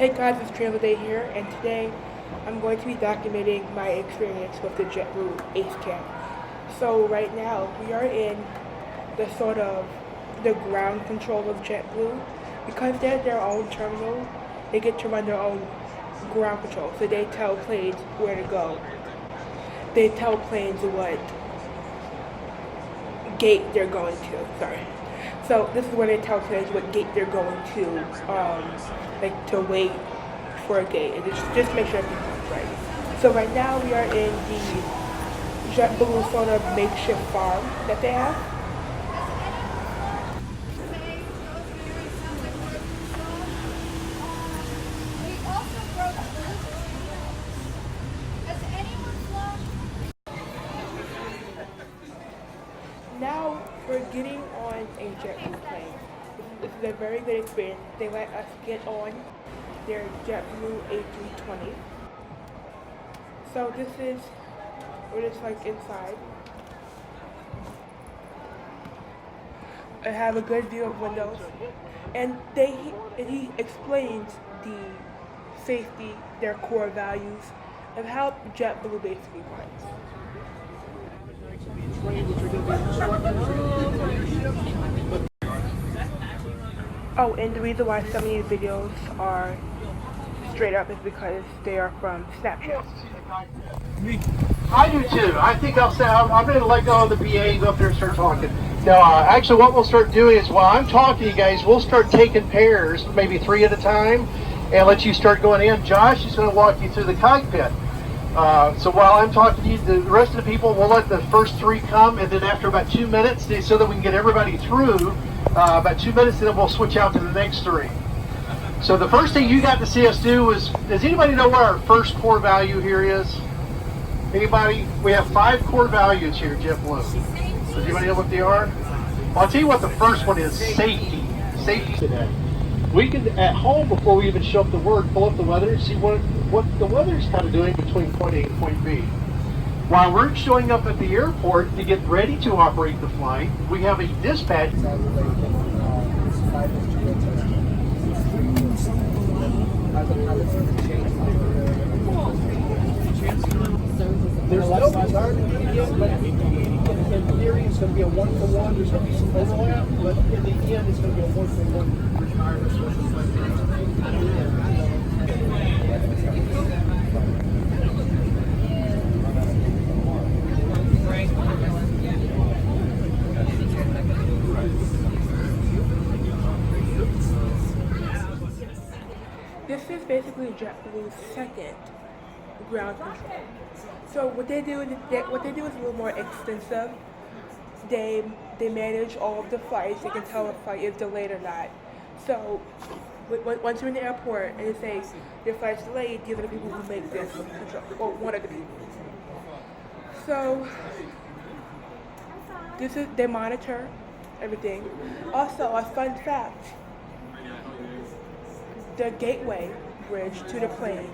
Hey guys, it's Travel Day here, and today I'm going to be documenting my experience with the JetBlue Ace Camp. So right now we are in the ground control of JetBlue. Because they're their own terminal, they get to run their own ground control. So they tell planes where to go. They tell planes what gate they're going to. Sorry. So this is where they tell planes what gate they're going to, like to wait for a gate, and just make sure everything's right. So right now we are in the JetBlue sort of makeshift farm that they have. Now we're getting on a JetBlue plane. This is a very good experience. They let us get on their JetBlue A320. So this is what it's like inside. I have a good view of windows, and he explains the safety, their core values, of how JetBlue basically runs. Oh, and the reason why some of these videos are straight up is because they are from Snapchat. I do too. I think I'm going to let go of the BA and go up there and start talking. Now, actually, what we'll start doing is while I'm talking to you guys, we'll start taking pairs, maybe 3 at a time, and let you start going in. Josh is going to walk you through the cockpit. So while I'm talking to you, the rest of the people, we'll let the first 3 come, and then after about 2 minutes, so that we can get everybody through, about 2 minutes, and then we'll switch out to the next 3. So the first thing you got to see us do is, does anybody know what our first core value here is? Anybody? We have 5 core values here at JetBlue. Does anybody know what they are? Well, I'll tell you what the first one is: safety. Safety today. We can, at home, before we even show up to work, pull up the weather and see what the weather's kind of doing between point A and point B. While we're showing up at the airport to get ready to operate the flight, we have a dispatch. There's no target yet, but in theory it's going to be a 1-for-1. There's going to be some overlap, but in the end it's going to be a 1-for-1 regardless of This is basically JetBlue's second ground control. So what they do is a little more extensive. They manage all of the flights. They can tell if a flight is delayed or not. So once you're in the airport and they say your flight's delayed, these are the people who make this control, or one of the people. So they monitor everything. Also, a fun fact: the gateway bridge to the plane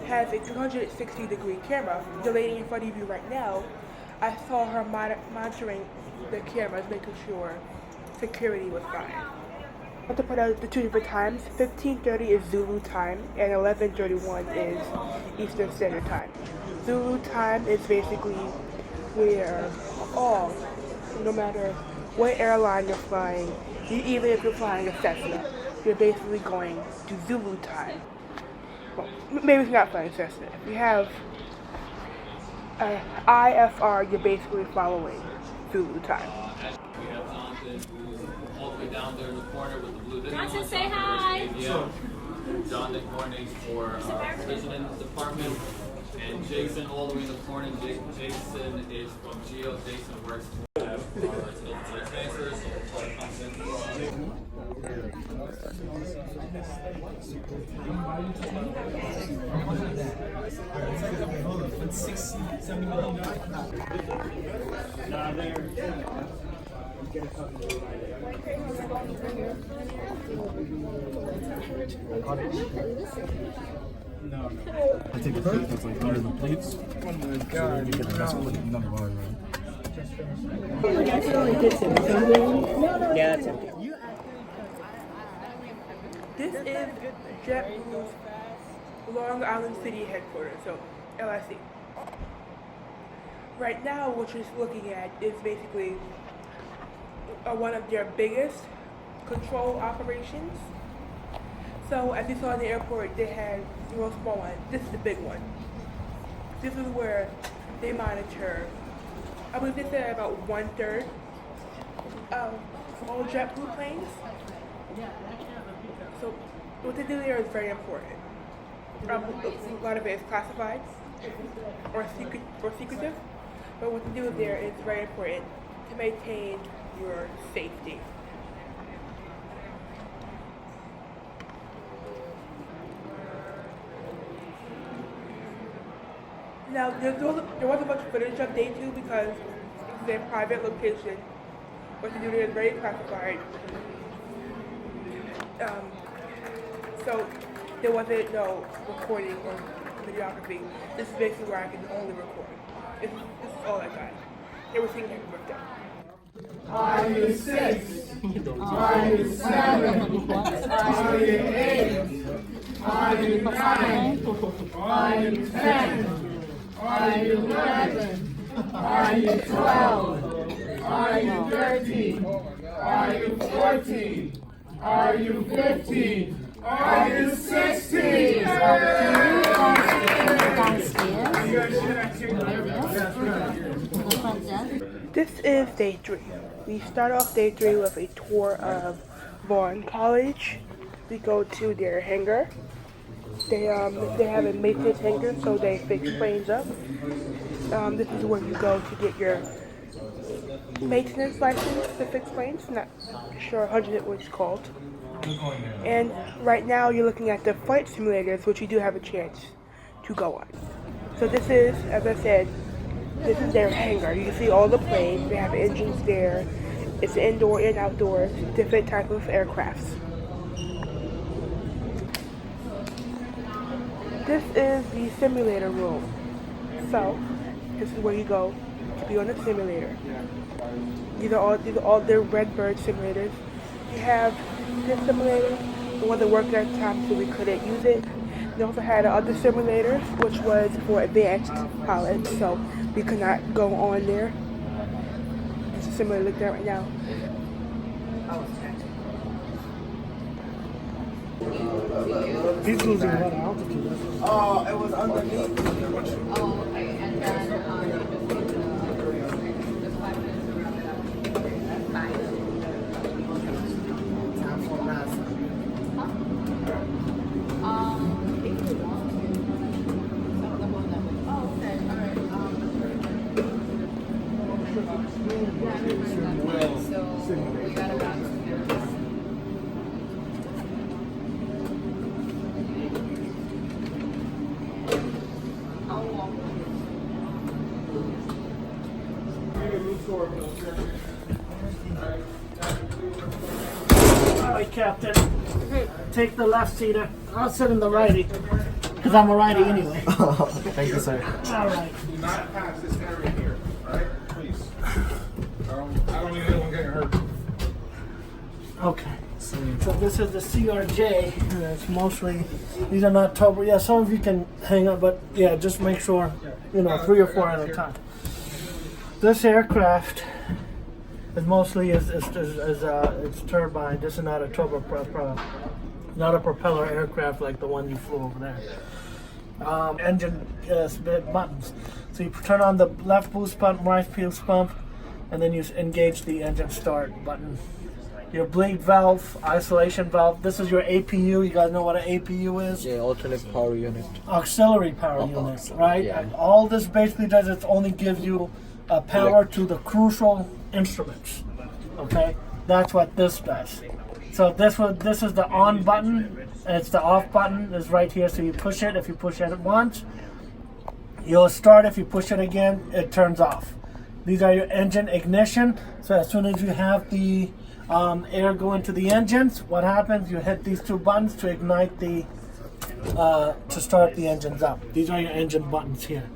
has a 360-degree camera. The lady in front of you right now, I saw her monitoring the cameras, making sure security was fine. I have to put out the 2 different times. 15:30 is Zulu time, and 11:31 is Eastern Standard Time. Zulu time is basically where no matter what airline you're flying, even if you're flying a Cessna, you're basically going to Zulu time. Well, maybe it's not flying Cessna. If you have IFR, you're basically following Zulu time. We have Jonathan, who's all the way down there in the corner with the blue video. Johnson, say hi. Jonathan coordinates for our provisioning department. And Jason, all the way in the corner. Jason is from Geo. Jason works for our transfers. No. I take a plate that's like under the plates. Oh my god. So you get the best plate, none of ours, right? That's really good to me. Yeah, that's empty. This is JetBlue's Long Island City headquarters, so LIC. Right now, what you're looking at is basically one of their biggest control operations. So as you saw in the airport, they had the real small one. This is the big one. This is where they monitor, I believe they said about 1/3 of all JetBlue planes. So what they do there is very important. A lot of it is classified or secretive, but what they do there is very important to maintain your safety. Now, there wasn't much footage of day 2 because it's a private location. What they do there is very classified. So there wasn't no recording or videography. This is basically where I can only record. This is all I got. Everything that worked out. Are you 6? Are you 7? Are you 8? Are you 9? Are you 10? Are you 11? Are you 12? Are you 13? Are you 14? Are you 15? Are you 16? This is day 3. We start off day 3 with a tour of Vaughn College. We go to their hangar. They have a maintenance hangar, so they fix planes up. This is where you go to get your maintenance license to fix planes. Not sure 100 what it's called. And right now you're looking at the flight simulators, which you do have a chance to go on. So this is, as I said, this is their hangar. You can see all the planes. They have engines there. It's indoor and outdoors, different type of aircrafts. This is the simulator room. So this is where you go to be on the simulator. These are all their Redbird simulators. You have this simulator. It wasn't working at the time, so we couldn't use it. They also had other simulators, which was for advanced pilots, so we could not go on there. It's a simulator like that right now. He's losing a lot of altitude. Oh, it was underneath. Oh, okay. And then just 5 minutes to round it up. Fine. Time for NASA. If you want to. Oh, okay. All right. So we got about 2 minutes. I'll walk. All right, Captain. Take the left seater. I'll sit in the righty, because I'm a righty anyway. Thank you, sir. All right. Do not pass this area here, right? Please. I don't need anyone getting hurt. Okay. So this is the CRJ. And it's mostly, these are not turbo. Yeah, some of you can hang up, but yeah, just make sure, 3 or 4 at a time. This aircraft is mostly it's turbine. This is not a not a propeller aircraft like the one you flew over there. Engine buttons. So you turn on the left boost pump, right boost pump, and then you engage the engine start button. Your bleed valve, isolation valve. This is your APU. You guys know what an APU is? Yeah, alternate power unit. Auxiliary power unit, right? Yeah. And all this basically does is only gives you power to the crucial instruments. Okay, that's what this does. So this is the on button, and it's the off button is right here. So you push it. If you push it once, you'll start. If you push it again, it turns off. These are your engine ignition. So as soon as you have the air go into the engines, what happens? You hit these 2 buttons to ignite the to start the engines up. These are your engine buttons here.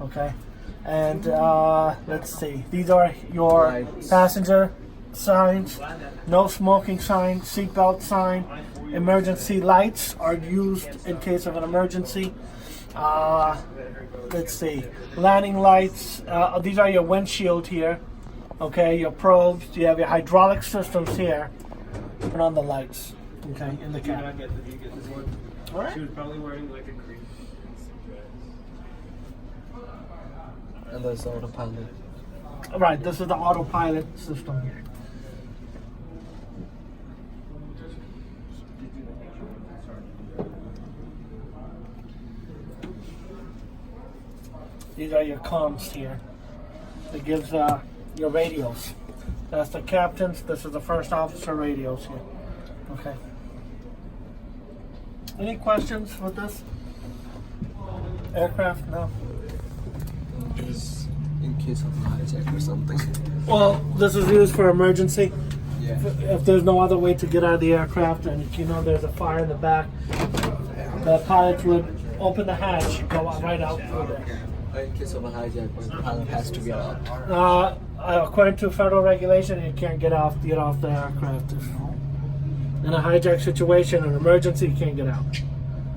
Okay, and let's see. These are your Lights. passenger signs, no smoking sign, seatbelt sign, emergency lights are used in case of an emergency. Let's see, landing lights. These are your windshield here. Okay, your probes. You have your hydraulic systems here, and on the lights. Okay, in the cabin. All right. She was probably wearing like a green. And there's autopilot. Right. This is the autopilot system here. These are your comms here. It gives your radios. That's the captain's. This is the first officer radios here. Okay. Any questions with this aircraft? No. Just in case of a hijack or something. Well, this is used for emergency. Yeah. If there's no other way to get out of the aircraft, and if you know there's a fire in the back, the pilots would open the hatch, go right out through there. In case of a hijack, the pilot has to get out. According to federal regulation, you can't get off the aircraft. In a hijack situation, an emergency, you can't get out.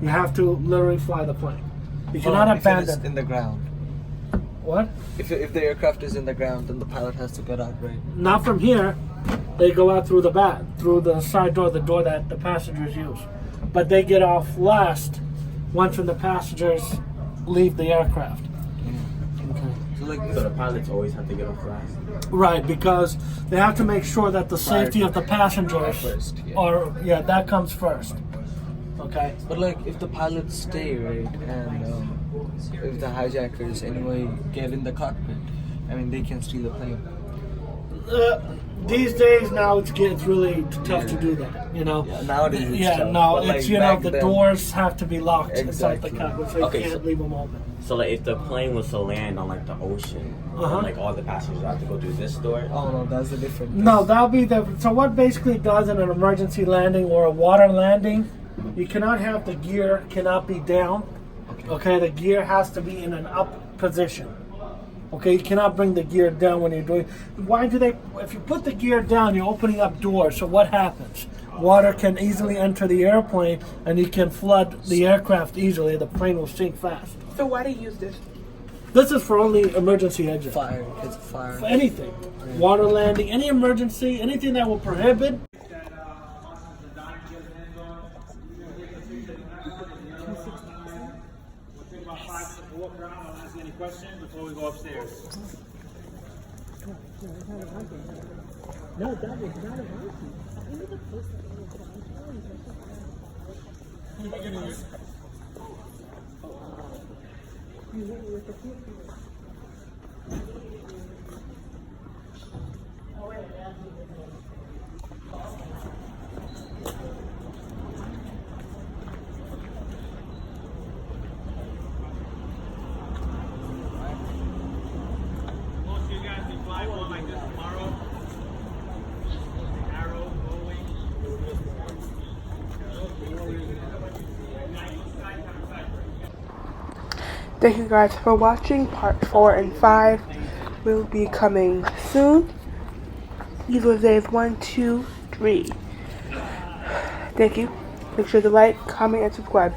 You have to literally fly the plane. You cannot If it is abandon. in the ground. What? If the aircraft is in the ground, then the pilot has to get out, right? Not from here. They go out through the back, through the side door, the door that the passengers use. But they get off last once when the passengers leave the aircraft. Okay. So the pilots always have to get off last. Right, because they have to make sure that the safety of the passengers First, yeah. are, that comes first. Okay. But like, if the pilots stay, right, and if the hijackers anyway get in the cockpit, I mean, they can steal the plane. These days now it's really tough to do that, you know. Yeah, nowadays it's Yeah, tough, no, but, it's like, back the then- doors have to be locked inside the Exactly. cockpit, so you Okay, can't so- leave them open. So like if the plane was to land on like the ocean, Uh-huh. like all the passengers have to go through this door. Oh no, that's the difference. No, that'll be so what basically does in an emergency landing or a water landing, you cannot have the gear cannot be down. Okay, the gear has to be in an up position. Okay, you cannot bring the gear down when you're doing. Why do they? If you put the gear down, you're opening up doors. So what happens? Water can easily enter the airplane, and you can flood the aircraft easily. The plane will sink fast. So why do you use this? This is for only emergency exit. Fire, it's fire. For anything, water landing, any emergency, anything that will prohibit. Any questions before we go upstairs? No, that was not a Most of you guys be flying one like this tomorrow. Arrow rolling. Thank you guys for watching. Part 4 and 5 will be coming soon. These were days 1, 2, 3. Thank you. Make sure to like, comment, and subscribe.